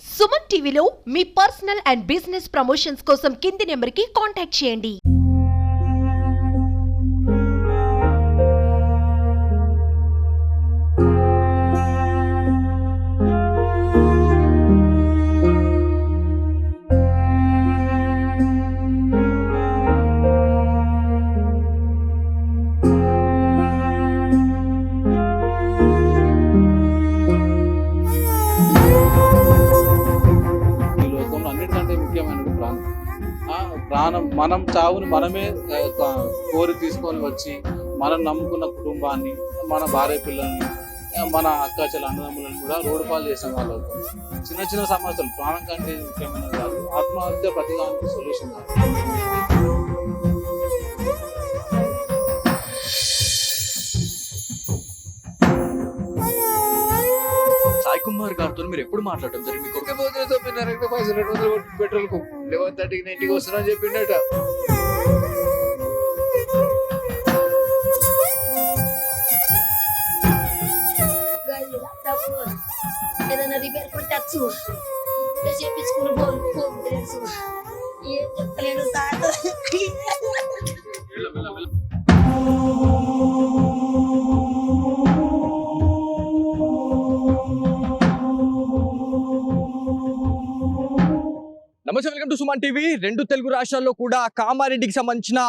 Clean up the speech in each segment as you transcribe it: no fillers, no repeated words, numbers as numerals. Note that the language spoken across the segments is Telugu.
సుమన్ టీవీలో మీ పర్సనల్ అండ్ బిజినెస్ ప్రమోషన్స్ కోసం కింది నెంబర్కి కాంటాక్ట్ చేయండి. ఈ లోకంలో అన్నిటికంటే ముఖ్యమైనది ప్రాణం. ప్రాణం మనం చావుని మనమే కోరి తీసుకొని వచ్చి మనం నమ్ముకున్న కుటుంబాన్ని, మన భార్య పిల్లల్ని, మన అక్క చెల్లి అన్నదమ్ములను కూడా రోడ్డు పాలు చేసిన వాళ్ళు అవుతాం. చిన్న చిన్న సమస్యలు ప్రాణం కంటే ముఖ్యమైనది కాదు. ఆత్మహత్య ప్రతిదానికి సొల్యూషన్ కాదు. సాయి కుమార్ గారితో మీరు ఎప్పుడు మాట్లాడటం జరిగింది? మీకు పోతే తొమ్మిదిన్నర పైసలు 200 కొట్టి పెట్రోల్కు 11:30కి ఇంటికి వస్తున్నా అని చెప్పిండట. ఏదైనా రిపేర్ కొట్టచ్చు చేపించుకుని ఫోన్ తెలుసు ఏం చెప్పలేను సార్. నమస్తే, వెల్కమ్ టు సుమన్ టీవీ. రెండు తెలుగు రాష్ట్రాల్లో కూడా కామారెడ్డికి సంబంధించిన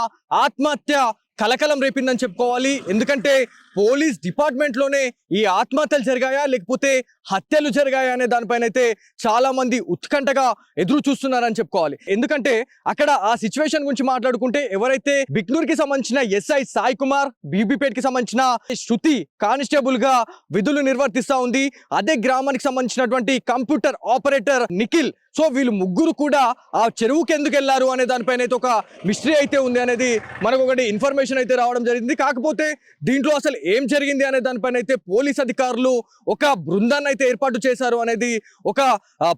ఆత్మహత్య కలకలం రేపిందని చెప్పుకోవాలి. ఎందుకంటే పోలీస్ డిపార్ట్మెంట్ లోనే ఈ ఆత్మహత్యలు జరిగాయా లేకపోతే హత్యలు జరిగాయా అనే దానిపైన అయితే చాలా మంది ఉత్కంఠగా ఎదురు చూస్తున్నారని చెప్పుకోవాలి. ఎందుకంటే అక్కడ ఆ సిచ్యువేషన్ గురించి మాట్లాడుకుంటే ఎవరైతే బిక్నూర్ కి సంబంధించిన ఎస్ఐ సాయి కుమార్, బీబీపేట్ కి సంబంధించిన శృతి కానిస్టేబుల్ గా విధులు నిర్వర్తిస్తా ఉంది. అదే గ్రామానికి సంబంధించినటువంటి కంప్యూటర్ ఆపరేటర్ నిఖిల్. సో వీళ్ళు ముగ్గురు కూడా ఆ చెరువుకి ఎందుకు వెళ్లారు అనే దానిపైన అయితే ఒక మిస్టరీ అయితే ఉంది అనేది మనకు ఒకటి ఇన్ఫర్మేషన్ అయితే రావడం జరిగింది. కాకపోతే దీంట్లో అసలు ఏం జరిగింది అనే దానిపైన అయితే పోలీస్ అధికారులు ఒక బృందాన్ని అయితే ఏర్పాటు చేశారు అనేది ఒక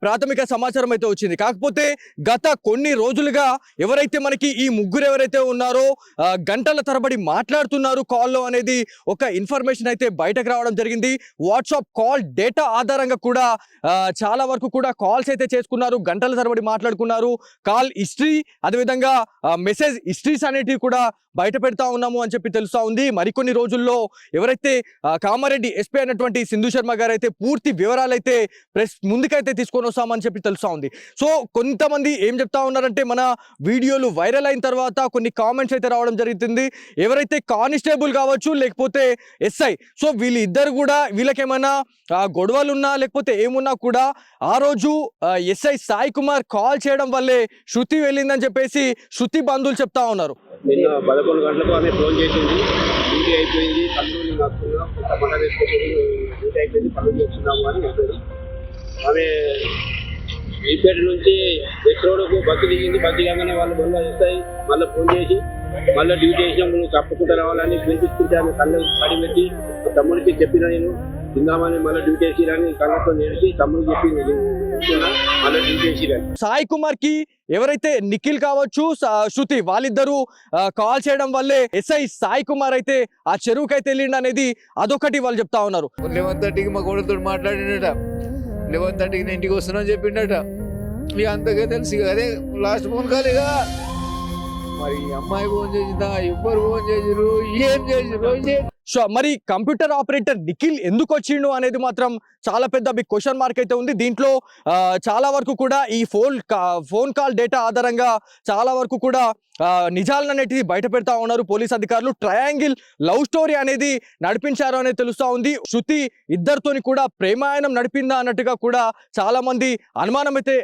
ప్రాథమిక సమాచారం అయితే వచ్చింది. కాకపోతే గత కొన్ని రోజులుగా ఎవరైతే మనకి ఈ ముగ్గురు ఎవరైతే ఉన్నారో గంటల తరబడి మాట్లాడుతున్నారు కాల్లో అనేది ఒక ఇన్ఫర్మేషన్ అయితే బయటకు రావడం జరిగింది. వాట్సాప్ కాల్ డేటా ఆధారంగా కూడా చాలా వరకు కూడా కాల్స్ అయితే చేసుకున్నారు, గంటల తరబడి మాట్లాడుకున్నారు. కాల్ హిస్టరీ, అదేవిధంగా మెసేజ్ హిస్టరీస్ అనేటివి కూడా బయట పెడతా ఉన్నాము అని చెప్పి తెలుస్తా ఉంది. మరికొన్ని రోజుల్లో ఎవరైతే కామారెడ్డి ఎస్పీ అయినటువంటి సింధు శర్మ గారు అయితే పూర్తి వివరాలు అయితే ప్రెస్ ముందుకైతే తీసుకొని వస్తామని చెప్పి తెలుస్తా ఉంది. సో కొంతమంది ఏం చెప్తా ఉన్నారంటే మన వీడియోలు వైరల్ అయిన తర్వాత కొన్ని కామెంట్స్ అయితే రావడం జరుగుతుంది. ఎవరైతే కానిస్టేబుల్ కావచ్చు లేకపోతే ఎస్ఐ, సో వీళ్ళిద్దరు కూడా వీళ్ళకేమైనా గొడవలు ఉన్నా లేకపోతే ఏమున్నా కూడా ఆ రోజు ఎస్ఐ సాయి కుమార్ కాల్ చేయడం వల్లే శృతి వెళ్ళిందని చెప్పేసి శృతి బంధువులు చెప్తా ఉన్నారు. నిన్న 11 గంటలకు ఆమె ఫోన్ చేసింది. డ్యూటీ అయిపోయింది, కళ్ళు నడుస్తున్నాం, కొంత పంట వేసుకుంటుంది, డ్యూటీ అయిపోయింది, పనులు చేస్తున్నాము అని చెప్పేది. ఆమె ఈపేట నుంచి బెస్ట్ రోడ్కు బస్సు దిగింది. బస్సు దిగగానే వాళ్ళు బండ్లు చేస్తాయి, మళ్ళీ ఫోన్ చేసి మళ్ళీ డ్యూటీ చేసినప్పుడు నువ్వు తప్పకుండా రావాలని పిలిపిస్తుంటే ఆమె కళ్ళు పడి పెట్టి తమ్ముడికి చెప్పిన నేను తిందామని మళ్ళీ డ్యూటీ వేసిరని కళ్ళతో నేర్చి తమ్ముడు చెప్పి మళ్ళీ డ్యూటీ వేసిరని. సాయి కుమార్ కి ఎవరైతే నిఖిల్ కావచ్చు శృతి వాళ్ళిద్దరూ కాల్ చేయడం వల్లే ఎస్ఐ సాయి కుమార్ అయితే ఆ చెరువుకి అయితే వెళ్ళిండు అనేది అదొకటి వాళ్ళు చెప్తా ఉన్నారు. 11:30కి మా కోడలతో మాట్లాడినట. 11:30కి నేను ఇంటికి వస్తున్నా అని చెప్పిండట. ఇక అంతగా తెలుసు, అదే లాస్ట్ ఫోన్ కాల్. ఇక మరి అమ్మాయి ఫోన్ చేసిందా, ఎవ్వరు ఫోన్ చేసిరు, ఏం చేసిరు. సో మరి కంప్యూటర్ ఆపరేటర్ నిఖిల్ ఎందుకు వచ్చిండు అనేది మాత్రం చాలా పెద్ద బిగ్ క్వశ్చన్ మార్క్ అయితే ఉంది. దీంట్లో చాలా వరకు కూడా ఈ ఫోన్ కాల్ డేటా ఆధారంగా చాలా వరకు కూడా నిజాలను అనేటివి బయట పెడతా ఉన్నారు పోలీస్ అధికారులు. ట్రయాంగిల్ లవ్ స్టోరీ అనేది నడిపించారు అనేది తెలుస్తా ఉంది. శృతి ఇద్దరితోని కూడా ప్రేమాయణం నడిపిందా అన్నట్టుగా కూడా చాలా మంది అనుమానం అయితే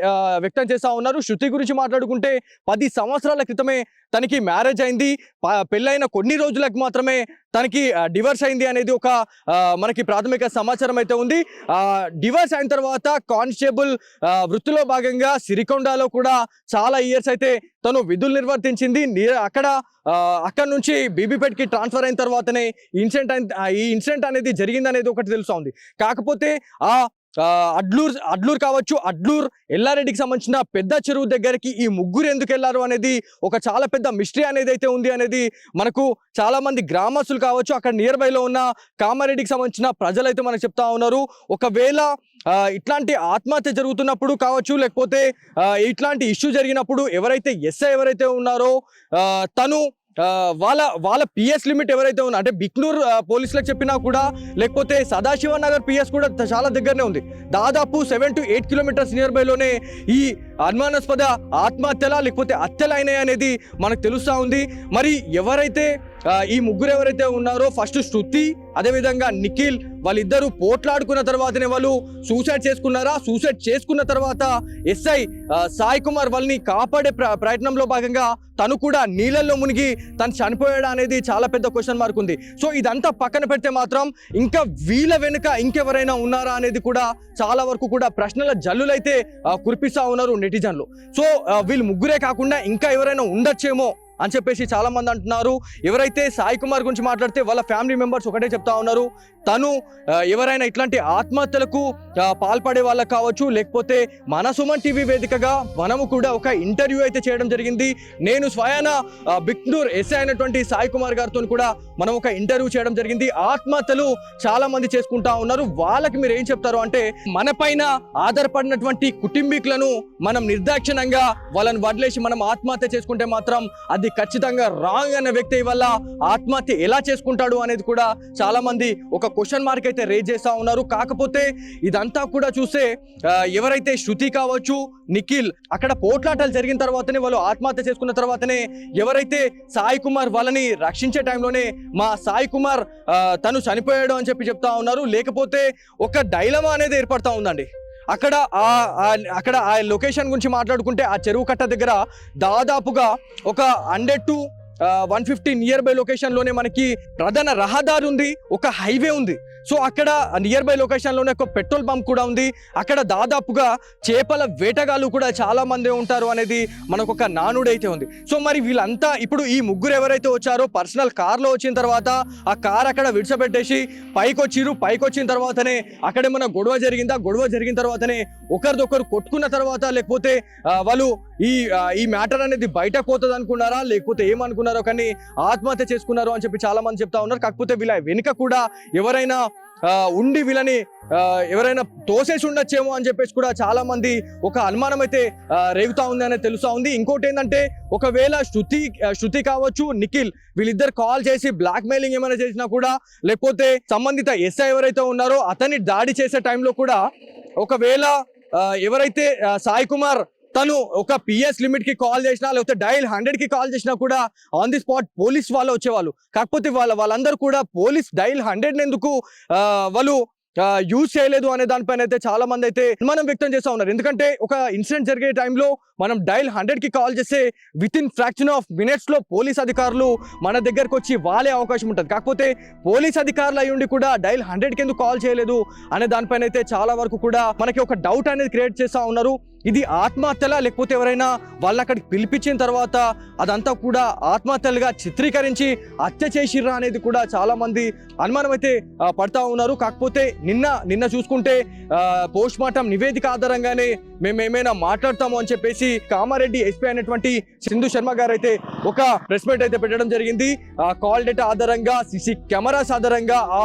వ్యక్తం చేస్తా ఉన్నారు. శృతి గురించి మాట్లాడుకుంటే 10 సంవత్సరాల క్రితమే తనకి మ్యారేజ్ అయింది. పెళ్ళైన కొన్ని రోజులకు మాత్రమే తనకి డివర్స్ అయింది అనేది ఒక మనకి ప్రాథమిక సమాచారం అయితే ఉంది. డివర్స్ అయిన తర్వాత కానిస్టేబుల్ వృత్తిలో భాగంగా సిరికొండలో కూడా చాలా ఇయర్స్ అయితే తను విధులు నిర్వర్తించింది. అక్కడ నుంచి బీబీపేట్కి ట్రాన్స్ఫర్ అయిన తర్వాతనే ఈ ఇన్సిడెంట్ అనేది జరిగింది అనేది ఒకటి తెలుసా ఉంది. కాకపోతే ఆ అడ్లూరు కావచ్చు, అడ్లూరు ఎల్లారెడ్డికి సంబంధించిన పెద్ద చెరువు దగ్గరికి ఈ ముగ్గురు ఎందుకు వెళ్ళారు అనేది ఒక చాలా పెద్ద మిస్టరీ అనేది అయితే ఉంది అనేది మనకు చాలా మంది గ్రామస్తులు కావచ్చు, అక్కడ నియర్ బైలో ఉన్న కామారెడ్డికి సంబంధించిన ప్రజలైతే మనకు చెప్తా ఉన్నారు. ఒకవేళ ఇట్లాంటి ఆత్మహత్య జరుగుతున్నప్పుడు కావచ్చు, లేకపోతే ఇట్లాంటి ఇష్యూ జరిగినప్పుడు ఎవరైతే ఎస్ఐ ఎవరైతే ఉన్నారో తను వాళ్ళ పిఎస్ లిమిట్ ఎవరైతే ఉన్నా అంటే బిక్నూర్ పోలీసులకు చెప్పినా కూడా, లేకపోతే సదాశివ నగర్ పిఎస్ కూడా చాలా దగ్గరనే ఉంది. దాదాపు 7 to 8 కిలోమీటర్స్ నియర్ బైలోనే ఈ అనుమానాస్పద ఆత్మహత్యల లేకపోతే హత్యలు అయినాయి అనేది మనకు తెలుస్తూ ఉంది. మరి ఎవరైతే ఈ ముగ్గురు ఎవరైతే ఉన్నారో ఫస్ట్ శృతి అదేవిధంగా నిఖిల్ వాళ్ళిద్దరూ పోట్లాడుకున్న తర్వాతనే వాళ్ళు సూసైడ్ చేసుకున్నారా, సూసైడ్ చేసుకున్న తర్వాత ఎస్ఐ సాయి కుమార్ వాళ్ళని కాపాడే ప్రయత్నంలో భాగంగా తను కూడా నీళ్ళల్లో మునిగి తను చనిపోయాడా అనేది చాలా పెద్ద క్వశ్చన్ మార్క్ ఉంది. సో ఇదంతా పక్కన పెడితే మాత్రం ఇంకా వీళ్ళ వెనుక ఇంకెవరైనా ఉన్నారా అనేది కూడా చాలా వరకు కూడా ప్రశ్నల జల్లులైతే కురిపిస్తా ఉన్నారు నెటిజన్లు. సో వీళ్ళు ముగ్గురే కాకుండా ఇంకా ఎవరైనా ఉండొచ్చేమో అని చెప్పేసి చాలా మంది అంటున్నారు. ఎవరైతే సాయి కుమార్ గురించి మాట్లాడితే వాళ్ళ ఫ్యామిలీ మెంబర్స్ ఒకటే చెప్తా ఉన్నారు, తను ఎవరైనా ఇట్లాంటి ఆత్మహత్యలకు పాల్పడే వాళ్ళకు కావచ్చు, లేకపోతే మన సుమన్ టీవీ వేదికగా మనము కూడా ఒక ఇంటర్వ్యూ అయితే చేయడం జరిగింది. నేను స్వయాన బిక్నూర్ ఎస్ఐ అయినటువంటి సాయి కుమార్ గారితో కూడా మనం ఒక ఇంటర్వ్యూ చేయడం జరిగింది. ఆత్మహత్యలు చాలా మంది చేసుకుంటా ఉన్నారు, వాళ్ళకి మీరు ఏం చెప్తారు అంటే, మన పైన ఆధారపడినటువంటి కుటుంబీకులను మనం నిర్దాక్షిణంగా వాళ్ళని వదిలేసి మనం ఆత్మహత్య చేసుకుంటే మాత్రం అది ఖచ్చితంగా రాంగ్ అనే వ్యక్తి వల్ల ఆత్మహత్య ఎలా చేసుకుంటాడు అనేది కూడా చాలా మంది ఒక క్వశ్చన్ మార్క్ అయితే రేజ్ చేస్తా ఉన్నారు. కాకపోతే ఇదంతా కూడా చూస్తే ఎవరైతే శృతి కావచ్చు, నిఖిల్ అక్కడ పోట్లాటలు జరిగిన తర్వాతనే వాళ్ళు ఆత్మహత్య చేసుకున్న తర్వాతనే ఎవరైతే సాయి కుమార్ వాళ్ళని రక్షించే టైంలోనే మా సాయి కుమార్ తను చనిపోయాడు అని చెప్తా ఉన్నారు. లేకపోతే ఒక డైలమా అనేది ఏర్పడతా ఉందండి. అక్కడ ఆ లొకేషన్ గురించి మాట్లాడుకుంటే ఆ చెరువు కట్ట దగ్గర దాదాపుగా ఒక 100 to 150 నియర్ బై లొకేషన్లోనే మనకి ప్రధాన రహదారి ఉంది, ఒక హైవే ఉంది. సో అక్కడ నియర్ బై లొకేషన్లోనే ఒక పెట్రోల్ పంప్ కూడా ఉంది. అక్కడ దాదాపుగా చేపల వేటగాళ్ళు కూడా చాలా మంది ఉంటారు అనేది మనకు ఒక నానుడైతే ఉంది. సో మరి వీళ్ళంతా ఇప్పుడు ఈ ముగ్గురు ఎవరైతే వచ్చారో పర్సనల్ కార్లో వచ్చిన తర్వాత ఆ కార్ అక్కడ విడిచిపెట్టేసి పైకి వచ్చిన తర్వాతనే అక్కడేమన్నా గొడవ జరిగిందా, గొడవ జరిగిన తర్వాతనే ఒకరిదొకరు కొట్టుకున్న తర్వాత లేకపోతే వాళ్ళు ఈ మ్యాటర్ అనేది బయటకు పోతుంది అనుకున్నారా, లేకపోతే ఏమనుకున్నారో కానీ ఆత్మహత్య చేసుకున్నారు అని చెప్పి చాలా మంది చెప్తా ఉన్నారు. కాకపోతే వీళ్ళ వెనుక కూడా ఎవరైనా ఉండి వీళ్ళని ఎవరైనా తోసేసి ఉండొచ్చేమో అని చెప్పేసి కూడా చాలా మంది ఒక అనుమానం అయితే రేగుతా ఉంది అనేది తెలుస్తా ఉంది. ఇంకోటి ఏంటంటే, ఒకవేళ శృతి కావచ్చు, నిఖిల్ వీళ్ళిద్దరు కాల్ చేసి బ్లాక్ మెయిలింగ్ ఏమైనా చేసినా కూడా, లేకపోతే సంబంధిత ఎస్ఐ ఎవరైతే ఉన్నారో అతన్ని దాడి చేసే టైంలో కూడా ఒకవేళ ఎవరైతే సాయి కుమార్ తను ఒక పిఎస్ లిమిట్ కి కాల్ చేసినా లేకపోతే డైల్ 100 కి కాల్ చేసినా కూడా ఆన్ ది స్పాట్ పోలీస్ వాళ్ళు వచ్చేవాళ్ళు. కాకపోతే వాళ్ళందరూ కూడా పోలీస్ డైల్ 100 ఎందుకు వాళ్ళు యూజ్ చేయలేదు అనే దానిపైన అయితే చాలా మంది అయితే అనుమానం వ్యక్తం చేస్తూ ఉన్నారు. ఎందుకంటే ఒక ఇన్సిడెంట్ జరిగే టైంలో మనం డైల్ 100 కి కాల్ చేస్తే with in fraction of minutes లో పోలీస్ అధికారులు మన దగ్గరకు వచ్చి వాళ్ళే అవకాశం ఉంటుంది. కాకపోతే పోలీస్ అధికారులు అయి ఉండి కూడా డైల్ 100 కి ఎందుకు కాల్ చేయలేదు అనే దానిపైన అయితే చాలా వరకు కూడా మనకి ఒక డౌట్ అనేది క్రియేట్ చేస్తూ ఉన్నారు. ఇది ఆత్మహత్యలా, లేకపోతే ఎవరైనా వాళ్ళని అక్కడికి పిలిపించిన తర్వాత అదంతా కూడా ఆత్మహత్యలుగా చిత్రీకరించి హత్య చేసిర్రా అనేది కూడా చాలా మంది అనుమానం అయితే పడతా ఉన్నారు. కాకపోతే నిన్న చూసుకుంటే పోస్ట్ మార్టం నివేదిక ఆధారంగానే మేము ఏమైనా మాట్లాడతాము అని చెప్పేసి కామారెడ్డి ఎస్పీ అయినటువంటి సింధు శర్మ గారు అయితే ఒక ప్రెస్ మీట్ అయితే పెట్టడం జరిగింది. కాల్ డేటా ఆధారంగా, సిసి కెమెరాస్ ఆధారంగా, ఆ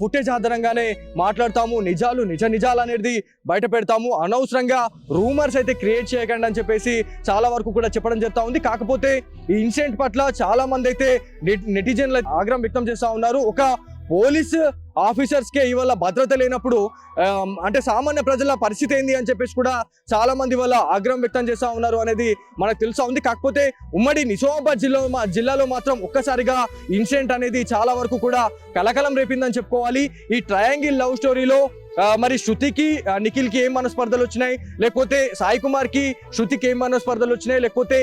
ఫుటేజ్ ఆధారంగానే మాట్లాడతాము, నిజాలు అనేది బయట పెడతాము, అనవసరంగా రూమర్స్ అయితే క్రియేట్ చేయకండి అని చెప్పేసి చాలా వరకు కూడా చెప్పడం జరుగుతూ ఉంది. కాకపోతే ఈ ఇన్సిడెంట్ పట్ల చాలా మంది అయితే నెటిజన్లు ఆగ్రహం వ్యక్తం చేస్తూ ఉన్నారు. ఒక పోలీస్ ఆఫీసర్స్కే ఇవాళ భద్రత లేనప్పుడు అంటే సామాన్య ప్రజల పరిస్థితి ఏంది అని చెప్పేసి కూడా చాలా మంది వాళ్ళ ఆగ్రహం వ్యక్తం చేస్తూ ఉన్నారు అనేది మనకు తెలుసా ఉంది. కాకపోతే ఉమ్మడి నిజామాబాద్ జిల్లాలో మాత్రం ఒక్కసారిగా ఇన్సిడెంట్ అనేది చాలా వరకు కూడా కలకలం రేపిందని చెప్పుకోవాలి. ఈ ట్రయాంగిల్ లవ్ స్టోరీలో మరి శృతికి నిఖిల్కి ఏం మనస్పర్ధలు వచ్చినాయి, లేకపోతే సాయి కుమార్కి శృతికి ఏం మనస్పర్ధలు వచ్చినాయి, లేకపోతే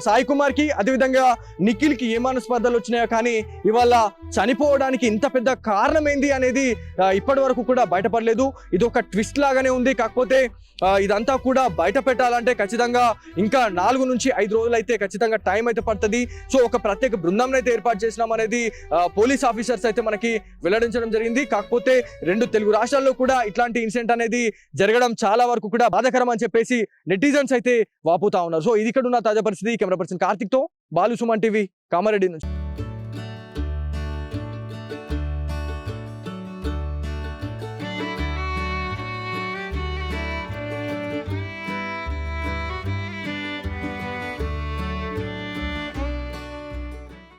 సాయి కుమార్కి అదేవిధంగా నిఖిల్కి ఏం మనస్పర్ధలు వచ్చినాయో కానీ ఇవాళ చనిపోవడానికి ఇంత పెద్ద కారణం ఏంది అనేది ఇప్పటి వరకు కూడా బయటపడలేదు. ఇది ఒక ట్విస్ట్ లాగానే ఉంది. కాకపోతే ఇదంతా కూడా బయట పెట్టాలంటే ఖచ్చితంగా ఇంకా 4 నుంచి 5 రోజులు అయితే ఖచ్చితంగా టైం అయితే పడుతుంది. సో ఒక ప్రత్యేక బృందం అయితే ఏర్పాటు చేసినాం అనేది పోలీస్ ఆఫీసర్స్ అయితే మనకి వెల్లడించడం జరిగింది. కాకపోతే 2 తెలుగు రాష్ట్రాల్లో కూడా ఇట్లాంటి ఇన్సిడెంట్ అనేది జరగడం చాలా వరకు కూడా బాధాకరం అని చెప్పేసి నెటిజన్స్ అయితే వాపుతా ఉన్నారు. సో ఇది ఇక్కడ ఉన్న తాజా పరిస్థితి. కెమెరా పర్సన్ కార్తిక్ తో బాలు సుమన్ టీవీ కామారెడ్డి నుంచి.